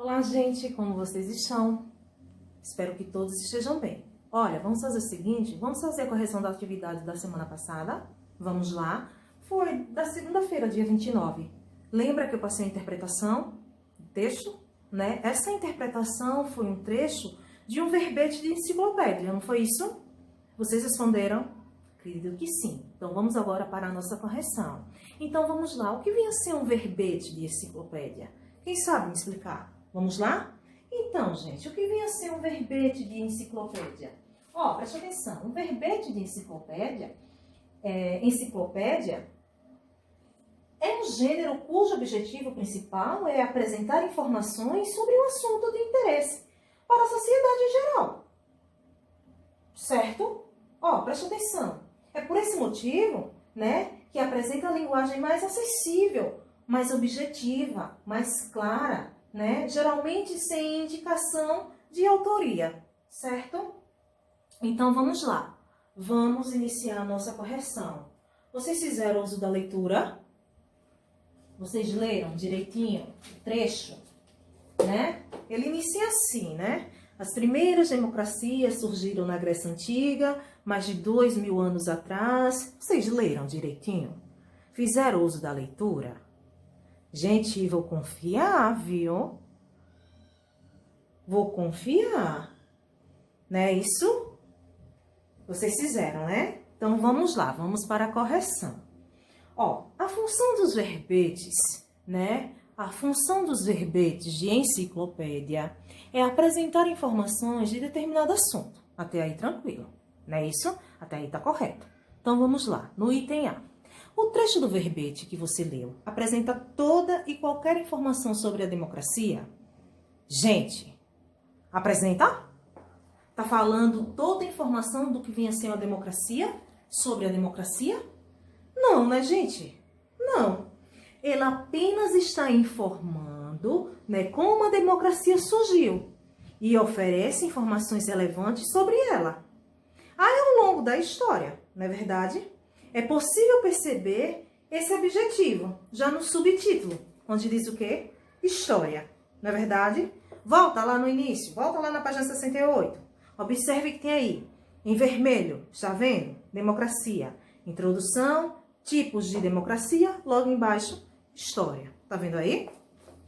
Olá, gente, como vocês estão? Espero que todos estejam bem. Olha, vamos fazer o seguinte, vamos fazer a correção da atividade da semana passada? Vamos lá. Foi da segunda-feira, dia 29. Lembra que eu passei a interpretação do texto? Né? Essa interpretação foi um trecho de um verbete de enciclopédia, não foi isso? Vocês responderam? Acredito que sim. Então, vamos agora para a nossa correção. Então, vamos lá. O que vinha a ser um verbete de enciclopédia? Quem sabe me explicar? Vamos lá? Então, gente, o que vinha a ser um verbete de enciclopédia? Ó, preste atenção. Um verbete de enciclopédia é um gênero cujo objetivo principal é apresentar informações sobre um assunto de interesse para a sociedade em geral. Certo? Ó, preste atenção. É por esse motivo, né, que apresenta a linguagem mais acessível, mais objetiva, mais clara, né, geralmente sem indicação de autoria, certo? Então, vamos lá. Vamos iniciar a nossa correção. Vocês fizeram uso da leitura? Vocês leram direitinho o trecho, né? Ele inicia assim, né? As primeiras democracias surgiram na Grécia Antiga, mais de 2000 anos atrás. Vocês leram direitinho? Fizeram uso da leitura? Gente, vou confiar, viu? Vou confiar. Não é isso? Vocês fizeram, né? Então, vamos lá, vamos para a correção. Ó, a função dos verbetes, né? A função dos verbetes de enciclopédia é apresentar informações de determinado assunto. Até aí, tranquilo. Não é isso? Até aí tá correto. Então, vamos lá. No item A. O trecho do verbete que você leu apresenta toda e qualquer informação sobre a democracia? Gente, apresenta? Tá falando toda a informação do que vinha a ser a democracia? Sobre a democracia? Não, né, gente? Não. Ele apenas está informando, né, como a democracia surgiu e oferece informações relevantes sobre ela. Aí, ao longo da história, não é verdade? É possível perceber esse objetivo, já no subtítulo, onde diz o quê? História, não é verdade? Volta lá no início, volta lá na página 68. Observe que tem aí, em vermelho, está vendo? Democracia. Introdução, tipos de democracia, logo embaixo, história. Tá vendo aí?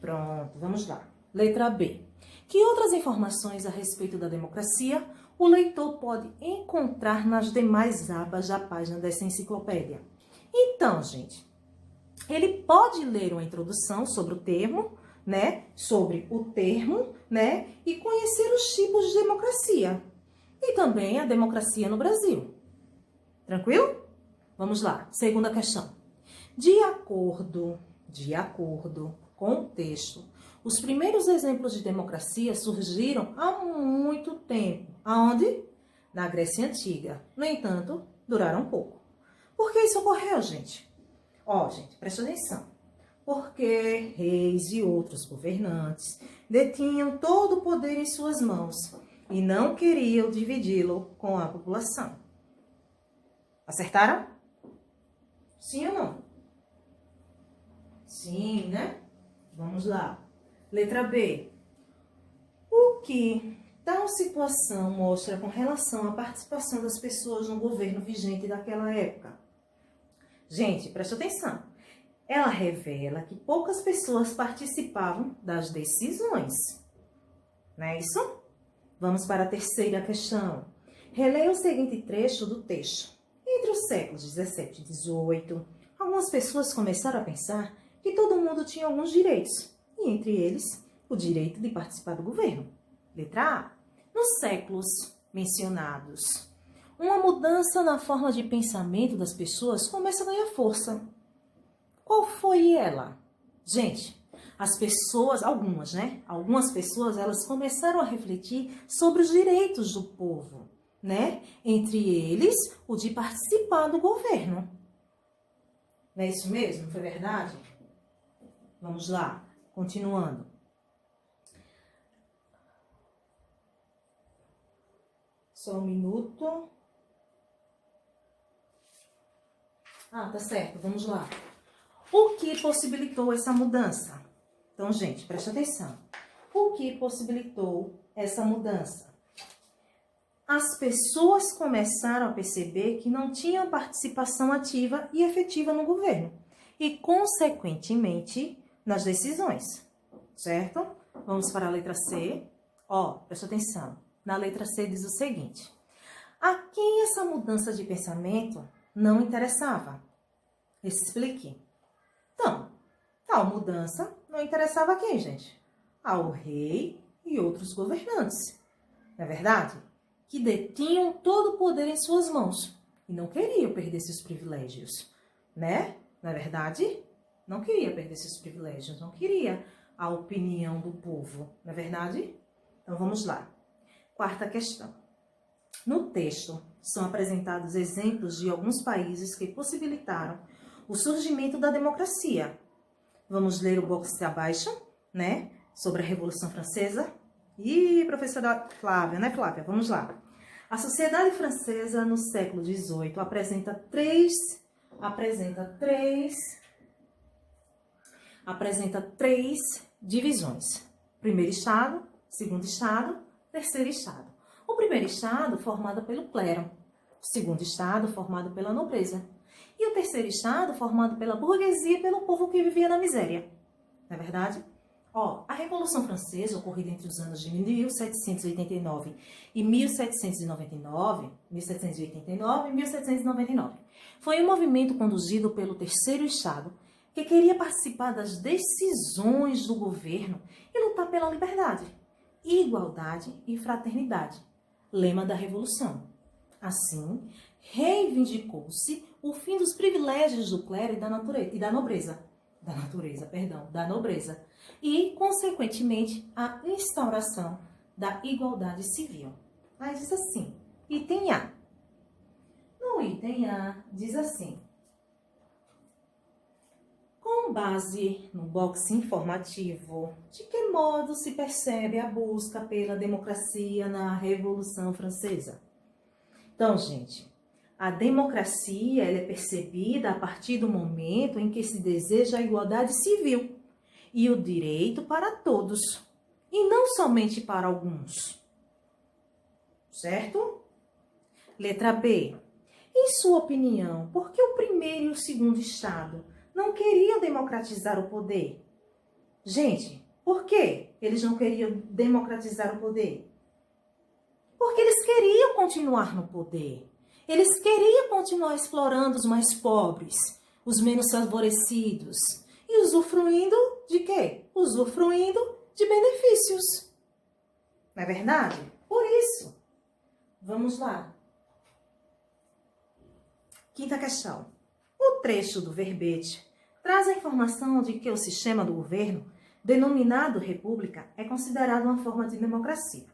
Pronto, vamos lá. Letra B. Que outras informações a respeito da democracia o leitor pode encontrar nas demais abas da página dessa enciclopédia? Então, gente, ele pode ler uma introdução sobre o termo, né? Sobre o termo, né? E conhecer os tipos de democracia. E também a democracia no Brasil. Tranquilo? Vamos lá. Segunda questão. De acordo com o texto, os primeiros exemplos de democracia surgiram há muito tempo. Aonde? Na Grécia Antiga. No entanto, duraram pouco. Por que isso ocorreu, gente? Ó, gente, presta atenção. Porque reis e outros governantes detinham todo o poder em suas mãos e não queriam dividi-lo com a população. Acertaram? Sim ou não? Sim, né? Vamos lá. Letra B. O que tal situação mostra com relação à participação das pessoas no governo vigente daquela época? Gente, presta atenção. Ela revela que poucas pessoas participavam das decisões. Não é isso? Vamos para a terceira questão. Releia o seguinte trecho do texto. Entre os séculos 17 e 18, algumas pessoas começaram a pensar que todo mundo tinha alguns direitos, e entre eles, o direito de participar do governo. Letra A. Nos séculos mencionados, uma mudança na forma de pensamento das pessoas começa a ganhar força. Qual foi ela? Gente, as pessoas, algumas, né? Algumas pessoas, elas começaram a refletir sobre os direitos do povo, né? Entre eles, o de participar do governo. Não é isso mesmo? Não foi verdade? Vamos lá, continuando. Só um minuto. Ah, tá certo, vamos lá. O que possibilitou essa mudança? Então, gente, presta atenção. O que possibilitou essa mudança? As pessoas começaram a perceber que não tinham participação ativa e efetiva no governo e, consequentemente, nas decisões, certo? Vamos para a letra C. Presta atenção. Na letra C diz o seguinte: a quem essa mudança de pensamento não interessava? Explique. Então, tal mudança não interessava a quem, gente? Ao rei e outros governantes, não é verdade? Que detinham todo o poder em suas mãos e não queriam perder seus privilégios, né? Não é verdade? Não queria perder seus privilégios, não queria a opinião do povo, não é verdade? Então, vamos lá. Quarta questão. No texto, são apresentados exemplos de alguns países que possibilitaram o surgimento da democracia. Vamos ler o box abaixo, né? Sobre a Revolução Francesa. E professora Flávia, né, Flávia? Vamos lá. A sociedade francesa no século XVIII apresenta três divisões. Primeiro estado, segundo estado, terceiro estado. O primeiro estado formado pelo clero, o segundo estado formado pela nobreza e o terceiro estado formado pela burguesia e pelo povo que vivia na miséria. Não é verdade? A Revolução Francesa, ocorrida entre os anos de 1789 e 1789, foi um movimento conduzido pelo terceiro estado que queria participar das decisões do governo e lutar pela liberdade, igualdade e fraternidade, lema da Revolução. Assim, reivindicou-se o fim dos privilégios do clero e da nobreza, e, consequentemente, a instauração da igualdade civil. Aí diz assim, item A. No item A, diz assim: com base no box informativo, de que modo se percebe a busca pela democracia na Revolução Francesa? Então, gente, a democracia ela é percebida a partir do momento em que se deseja a igualdade civil e o direito para todos, e não somente para alguns. Certo? Letra B. Em sua opinião, por que o primeiro e o segundo estado não queriam democratizar o poder? Gente, por que eles não queriam democratizar o poder? Porque eles queriam continuar no poder. Eles queriam continuar explorando os mais pobres, os menos favorecidos. E usufruindo de quê? Usufruindo de benefícios. Não é verdade? Por isso. Vamos lá. Quinta questão. O trecho do verbete traz a informação de que o sistema do governo, denominado república, é considerado uma forma de democracia.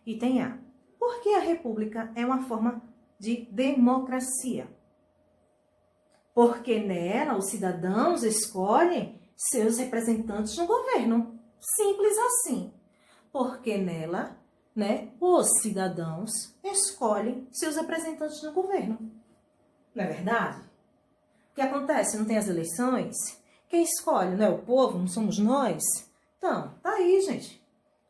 Item A. Por que a república é uma forma de democracia? Porque nela os cidadãos escolhem seus representantes no governo. Simples assim. Porque nela, os cidadãos escolhem seus representantes no governo. Não é verdade? O que acontece? Não tem as eleições? Quem escolhe não é o povo, não somos nós? Então, tá aí, gente.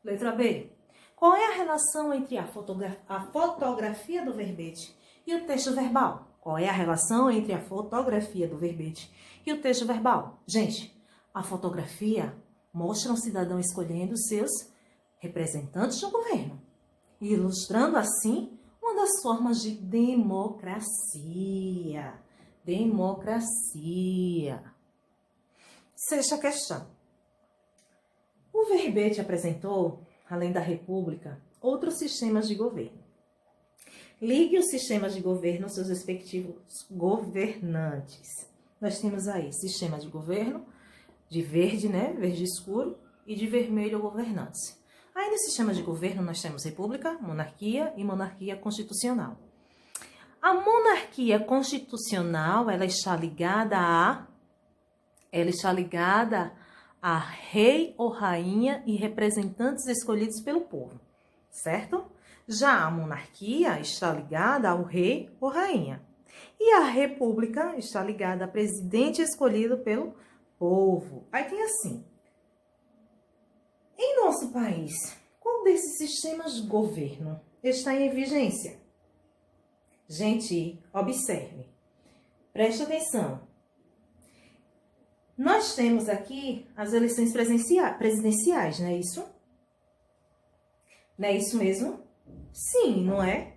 Letra B. Qual é a relação entre a fotografia do verbete e o texto verbal? Qual é a relação entre a fotografia do verbete e o texto verbal? Gente, a fotografia mostra um cidadão escolhendo seus representantes no governo, ilustrando assim uma das formas de democracia. Democracia. Sexta questão. O verbete apresentou, além da república, outros sistemas de governo. Ligue os sistemas de governo aos seus respectivos governantes. Nós temos aí sistema de governo de verde, verde escuro, e de vermelho governantes. Aí no sistema de governo nós temos república, monarquia e monarquia constitucional. A monarquia constitucional, ela está ligada a rei ou rainha e representantes escolhidos pelo povo, certo? Já a monarquia está ligada ao rei ou rainha. E a república está ligada a presidente escolhido pelo povo. Aí tem assim. Em nosso país, qual desses sistemas de governo está em vigência? Gente, observe. Preste atenção. Nós temos aqui as eleições presidenciais, não é isso? Não é isso mesmo? Sim, não é?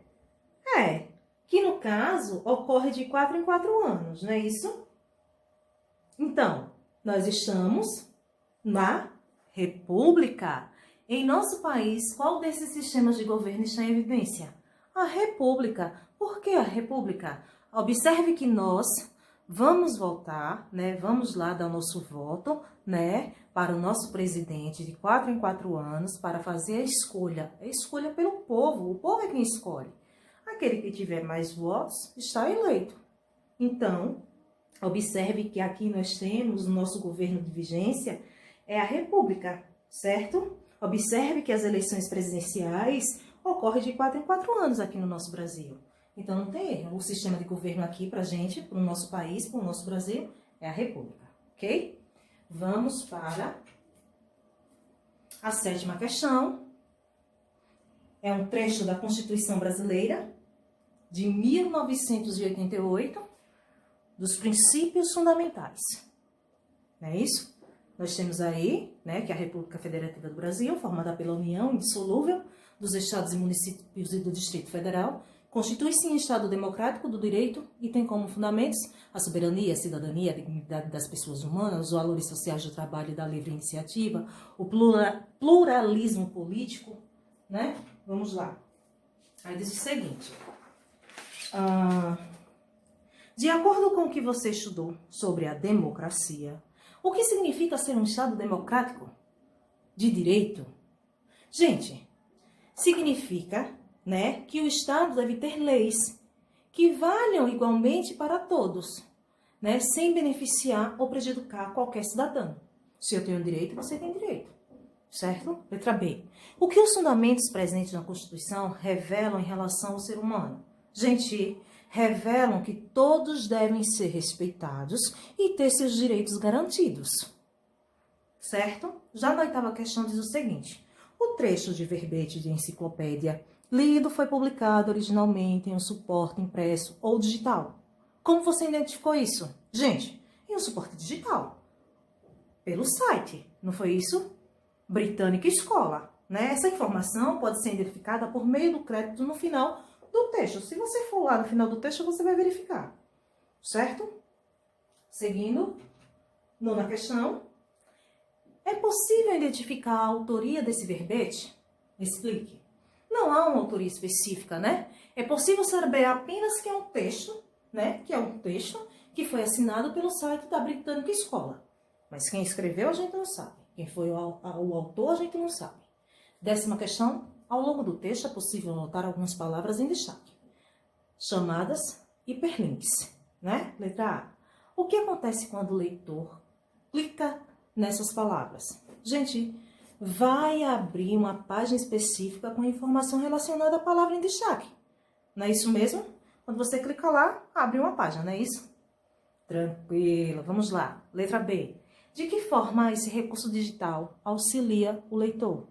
É. Que no caso ocorre de 4 em 4 anos, não é isso? Então, nós estamos na República. Em nosso país, qual desses sistemas de governo está em evidência? A República. Por que a República? Observe que nós vamos votar, né? Vamos lá dar o nosso voto, né? Para o nosso presidente de 4 em 4 anos, para fazer a escolha. A escolha pelo povo. O povo é quem escolhe. Aquele que tiver mais votos está eleito. Então, observe que aqui nós temos o nosso governo de vigência, é a República, certo? Observe que as eleições presidenciais ocorrem de 4 em 4 anos aqui no nosso Brasil. Então, não tem erro. O sistema de governo aqui para a gente, para o nosso país, para o nosso Brasil, é a República, ok? Vamos para a 7ª questão. É um trecho da Constituição Brasileira, de 1988, dos princípios fundamentais. Não é isso? Nós temos aí, né, que é a República Federativa do Brasil, formada pela União indissolúvel dos Estados e Municípios e do Distrito Federal, constitui-se em Estado democrático do direito e tem como fundamentos a soberania, a cidadania, a dignidade das pessoas humanas, os valores sociais do trabalho e da livre iniciativa, o pluralismo político, né? Vamos lá. Aí diz o seguinte. De acordo com o que você estudou sobre a democracia, o que significa ser um Estado democrático de direito? Gente, significa, né, que o Estado deve ter leis que valham igualmente para todos, né, sem beneficiar ou prejudicar qualquer cidadão. Se eu tenho direito, você tem direito, certo? Letra B. O que os fundamentos presentes na Constituição revelam em relação ao ser humano? Gente, revelam que todos devem ser respeitados e ter seus direitos garantidos, certo? Já na 8ª questão diz o seguinte: o trecho de verbete de enciclopédia lido foi publicado originalmente em um suporte impresso ou digital. Como você identificou isso? Gente, em um suporte digital, pelo site, não foi isso? Britânica Escola, né? Essa informação pode ser identificada por meio do crédito no final do texto. Se você for lá no final do texto, você vai verificar, certo? Seguindo, 9ª questão. É possível identificar a autoria desse verbete? Explique. Não há uma autoria específica, né? É possível saber apenas que é um texto, né? Que é um texto que foi assinado pelo site da Britânica Escola. Mas quem escreveu a gente não sabe. Quem foi o autor a gente não sabe. 10ª questão. Ao longo do texto é possível notar algumas palavras em destaque, chamadas hiperlinks, né? Letra A. O que acontece quando o leitor clica nessas palavras? Gente, vai abrir uma página específica com informação relacionada à palavra em destaque. Não é isso mesmo? Quando você clica lá, abre uma página, não é isso? Tranquilo, vamos lá. Letra B. De que forma esse recurso digital auxilia o leitor?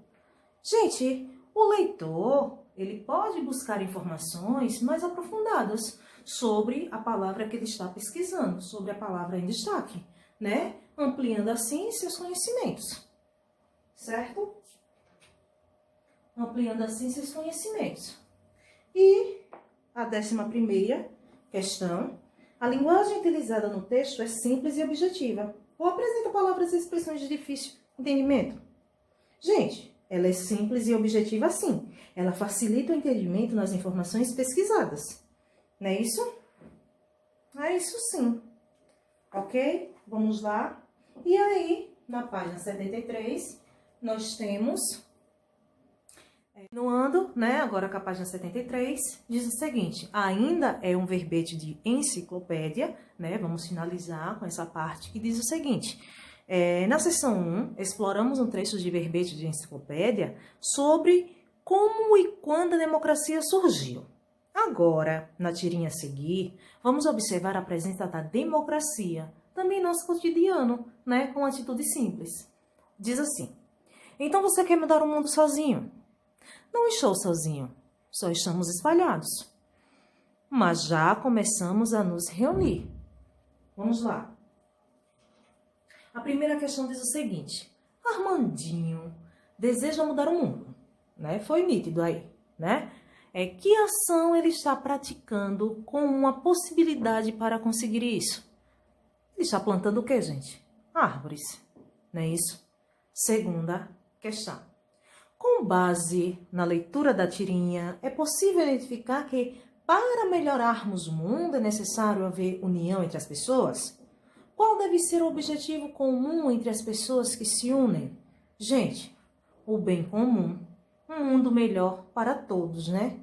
Gente, o leitor, ele pode buscar informações mais aprofundadas sobre a palavra que ele está pesquisando, sobre a palavra em destaque, né? Ampliando assim seus conhecimentos, certo? Ampliando assim seus conhecimentos. E a 11ª questão. A linguagem utilizada no texto é simples e objetiva, ou apresenta palavras e expressões de difícil entendimento? Gente, ela é simples e objetiva sim. Ela facilita o entendimento nas informações pesquisadas. Não é isso? É isso sim. Ok? Vamos lá. E aí, na página 73, nós temos... Continuando, né? Agora com a página 73, diz o seguinte: ainda é um verbete de enciclopédia, né? Vamos finalizar com essa parte que diz o seguinte: na seção 1, exploramos um trecho de verbete de enciclopédia sobre como e quando a democracia surgiu. Agora, na tirinha a seguir, vamos observar a presença da democracia, também em nosso cotidiano, né? Com atitude simples. Diz assim: Então você quer mudar o mundo sozinho? Não estou sozinho, só estamos espalhados. Mas já começamos a nos reunir. Vamos lá. A primeira questão diz o seguinte: Armandinho deseja mudar o mundo, né? Foi nítido aí, né? Que ação ele está praticando com uma possibilidade para conseguir isso? Ele está plantando o quê, gente? Árvores, não é isso? Segunda questão. Com base na leitura da tirinha, é possível identificar que para melhorarmos o mundo é necessário haver união entre as pessoas? Qual deve ser o objetivo comum entre as pessoas que se unem? Gente, o bem comum, um mundo melhor para todos, né?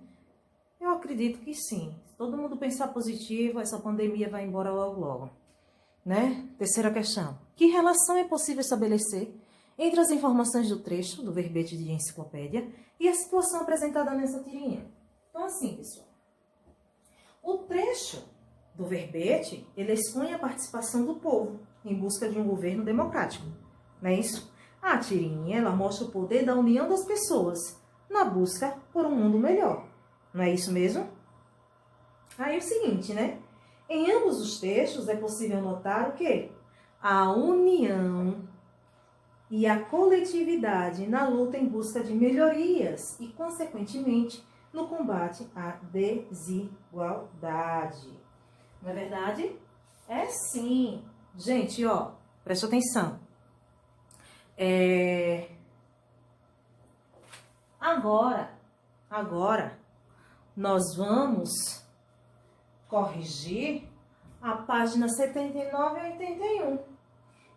Eu acredito que sim. Se todo mundo pensar positivo, essa pandemia vai embora logo logo, né? Terceira questão. Que relação é possível estabelecer entre as informações do trecho do verbete de enciclopédia e a situação apresentada nessa tirinha? Então, assim, pessoal, o trecho do verbete, ele expõe a participação do povo em busca de um governo democrático, não é isso? A tirinha, ela mostra o poder da união das pessoas na busca por um mundo melhor, não é isso mesmo? Aí é o seguinte, né? Em ambos os textos é possível notar o quê? A união e a coletividade na luta em busca de melhorias e, consequentemente, no combate à desigualdade. Não é verdade? É sim. Gente, ó, presta atenção. Agora, nós vamos corrigir a página 79 e 81,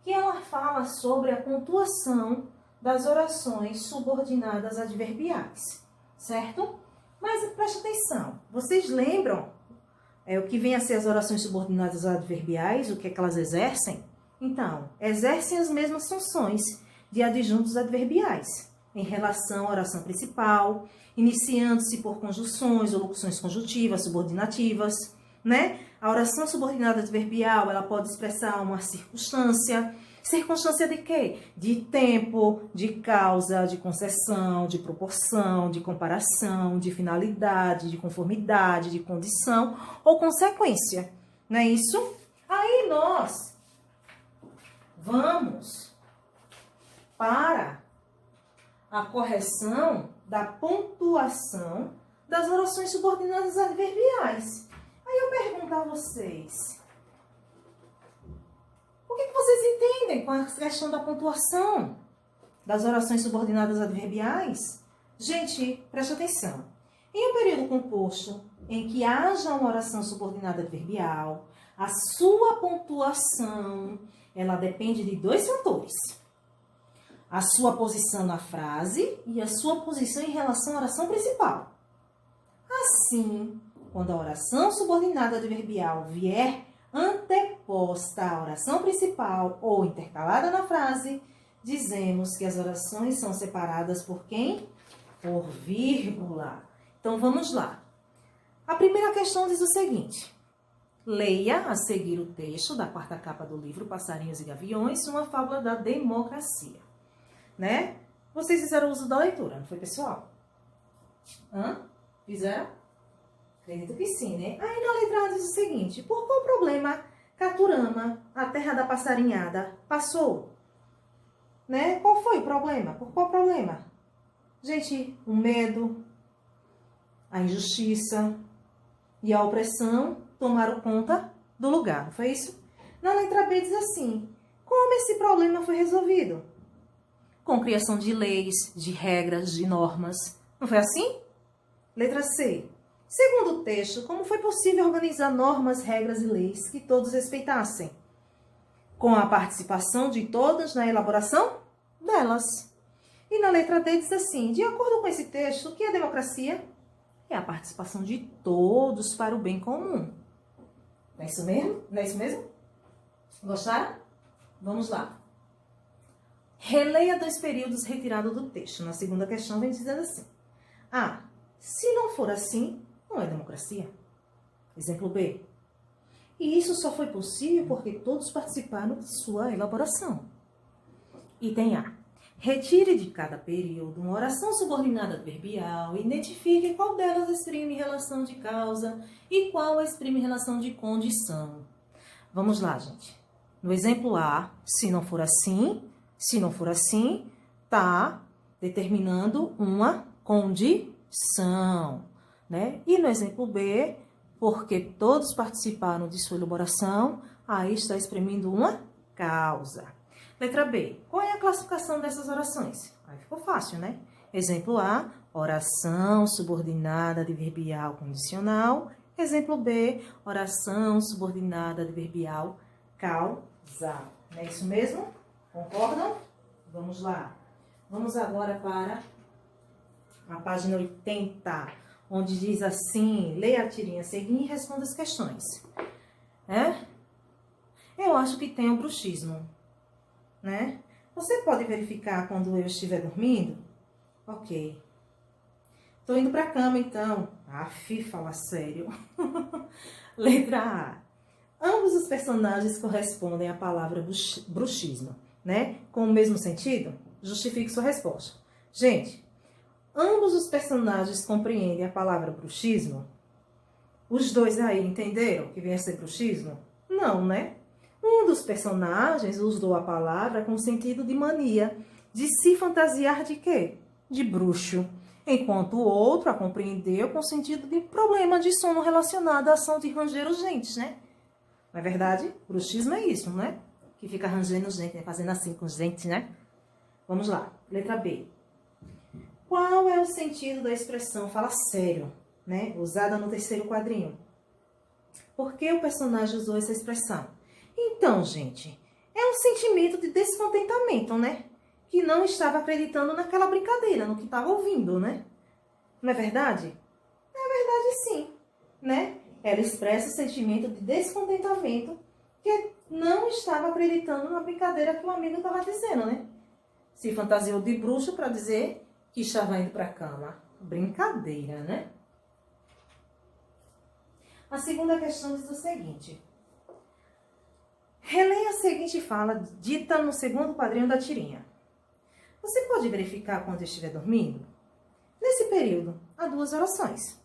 que ela fala sobre a pontuação das orações subordinadas adverbiais, certo? Mas preste atenção, vocês lembram o que vem a ser as orações subordinadas adverbiais, o que é que elas exercem? Então, exercem as mesmas funções de adjuntos adverbiais, em relação à oração principal, iniciando-se por conjunções ou locuções conjuntivas, subordinativas, né? A oração subordinada adverbial, ela pode expressar uma circunstância. Circunstância de quê? De tempo, de causa, de concessão, de proporção, de comparação, de finalidade, de conformidade, de condição ou consequência. Não é isso? Aí nós vamos para a correção da pontuação das orações subordinadas adverbiais. Aí eu pergunto a vocês, o que vocês entendem com a questão da pontuação das orações subordinadas adverbiais? Gente, preste atenção. Em um período composto em que haja uma oração subordinada adverbial, a sua pontuação, ela depende de dois fatores: a sua posição na frase e a sua posição em relação à oração principal. Assim, quando a oração subordinada adverbial vier anteposta à oração principal ou intercalada na frase, dizemos que as orações são separadas por quem? Por vírgula. Então, vamos lá. A primeira questão diz o seguinte: leia a seguir o texto da quarta capa do livro Passarinhos e Gaviões, uma fábula da democracia. Né? Vocês fizeram uso da leitura, não foi, pessoal? Fizeram? Acredito que sim, né? Aí na letra A diz o seguinte: por qual problema Caturama, a terra da passarinhada, passou? Né? Qual foi o problema? Por qual problema? Gente, o medo, a injustiça e a opressão tomaram conta do lugar, não foi isso? Na letra B diz assim: como esse problema foi resolvido? Com criação de leis, de regras, de normas. Não foi assim? Letra C. Segundo o texto, como foi possível organizar normas, regras e leis que todos respeitassem? Com a participação de todos na elaboração delas. E na letra D diz assim: de acordo com esse texto, o que é democracia? É a participação de todos para o bem comum. Não é isso mesmo? Não é isso mesmo? Gostaram? Vamos lá. Releia dois períodos retirados do texto. Na segunda questão vem dizendo assim: A. Se não for assim, não é democracia. Exemplo B. E isso só foi possível porque todos participaram de sua elaboração. Item A. Retire de cada período uma oração subordinada adverbial e identifique qual delas exprime relação de causa e qual exprime relação de condição. Vamos lá, gente. No exemplo A, se não for assim, tá determinando uma condição, né? E no exemplo B, porque todos participaram de sua elaboração, aí está exprimindo uma causa. Letra B, qual é a classificação dessas orações? Aí ficou fácil, né? Exemplo A, oração subordinada adverbial condicional. Exemplo B, oração subordinada adverbial causal. Não é isso mesmo? Concordam? Vamos lá. Vamos agora para a página 80, onde diz assim, leia a tirinha a seguir e responda as questões. Eu acho que tem um bruxismo, né? Você pode verificar quando eu estiver dormindo? Ok. Tô indo pra cama, então. Fala sério. Letra A. Ambos os personagens correspondem à palavra bruxismo, né? Com o mesmo sentido? Justifique sua resposta. Gente, ambos os personagens compreendem a palavra bruxismo? Os dois aí entenderam que vem a ser bruxismo? Não, né? Um dos personagens usou a palavra com sentido de mania, de se fantasiar de quê? De bruxo. Enquanto o outro a compreendeu com sentido de problema de sono relacionado à ação de ranger os dentes, né? Não é verdade? Bruxismo é isso, né? Que fica rangendo os dentes, né? Fazendo assim com os dentes, né? Vamos lá. Letra B. Qual é o sentido da expressão fala sério, né? Usada no terceiro quadrinho? Por que o personagem usou essa expressão? Então, gente, é um sentimento de descontentamento, né? Que não estava acreditando naquela brincadeira, no que estava ouvindo, né? Não é verdade? É verdade, sim, né? Ela expressa o sentimento de descontentamento que não estava acreditando na brincadeira que o amigo estava dizendo, né? Se fantasiou de bruxo para dizer que estava indo para a cama. Brincadeira, né? A segunda questão diz o seguinte. Releia a seguinte fala dita no segundo quadrinho da tirinha. Você pode verificar quando estiver dormindo? Nesse período, há duas orações.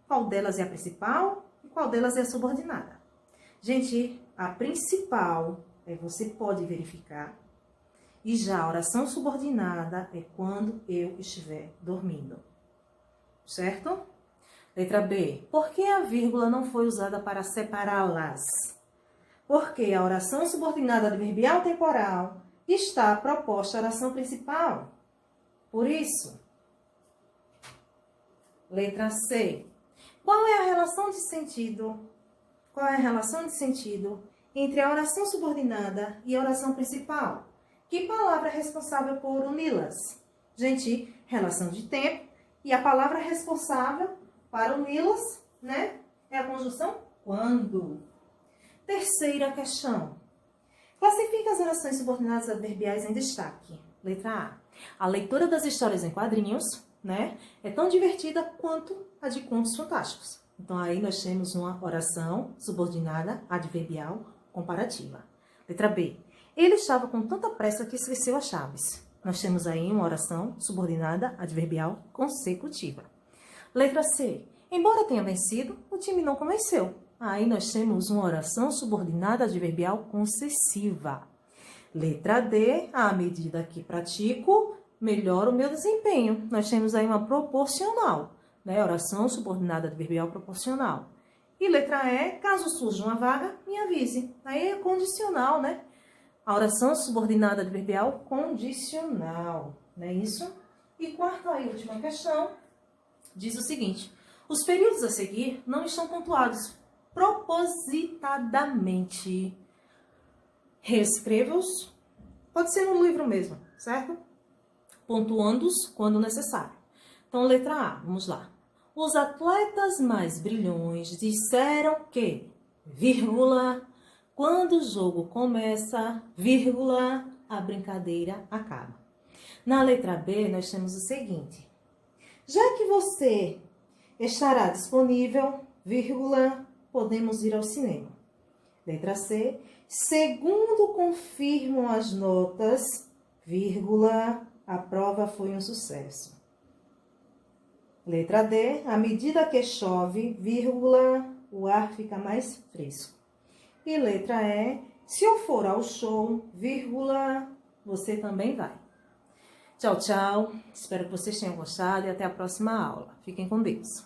Qual delas é a principal e qual delas é a subordinada? Gente, a principal é você pode verificar. E já a oração subordinada é quando eu estiver dormindo. Certo? Letra B. Por que a vírgula não foi usada para separá-las? Porque a oração subordinada adverbial temporal está proposta à oração principal. Por isso. Letra C. Qual é a relação de sentido? Qual é a relação de sentido entre a oração subordinada e a oração principal? Que palavra é responsável por uni-las? Gente, relação de tempo. E a palavra responsável para uni-las, né? É a conjunção quando. Terceira questão. Classifica as orações subordinadas adverbiais em destaque. Letra A. A leitura das histórias em quadrinhos, né? É tão divertida quanto a de contos fantásticos. Então, aí nós temos uma oração subordinada adverbial comparativa. Letra B. Ele estava com tanta pressa que esqueceu as chaves. Nós temos aí uma oração subordinada adverbial consecutiva. Letra C. Embora tenha vencido, o time não convenceu. Aí nós temos uma oração subordinada adverbial concessiva. Letra D. À medida que pratico, melhora o meu desempenho. Nós temos aí uma proporcional, né? Oração subordinada adverbial proporcional. E letra E. Caso surja uma vaga, me avise. Aí é condicional, né? A oração subordinada adverbial condicional, não é isso? E quarta e última questão diz o seguinte. Os períodos a seguir não estão pontuados propositadamente. Reescreva-os. Pode ser no livro mesmo, certo? Pontuando-os quando necessário. Então, letra A, vamos lá. Os atletas mais brilhões disseram que, vírgula, quando o jogo começa, vírgula, a brincadeira acaba. Na letra B, nós temos o seguinte. Já que você estará disponível, vírgula, podemos ir ao cinema. Letra C. Segundo confirmam as notas, vírgula, a prova foi um sucesso. Letra D, à medida que chove, vírgula, o ar fica mais fresco. E letra E, se eu for ao show, vírgula, você também vai. Tchau, tchau. Espero que vocês tenham gostado e até a próxima aula. Fiquem com Deus.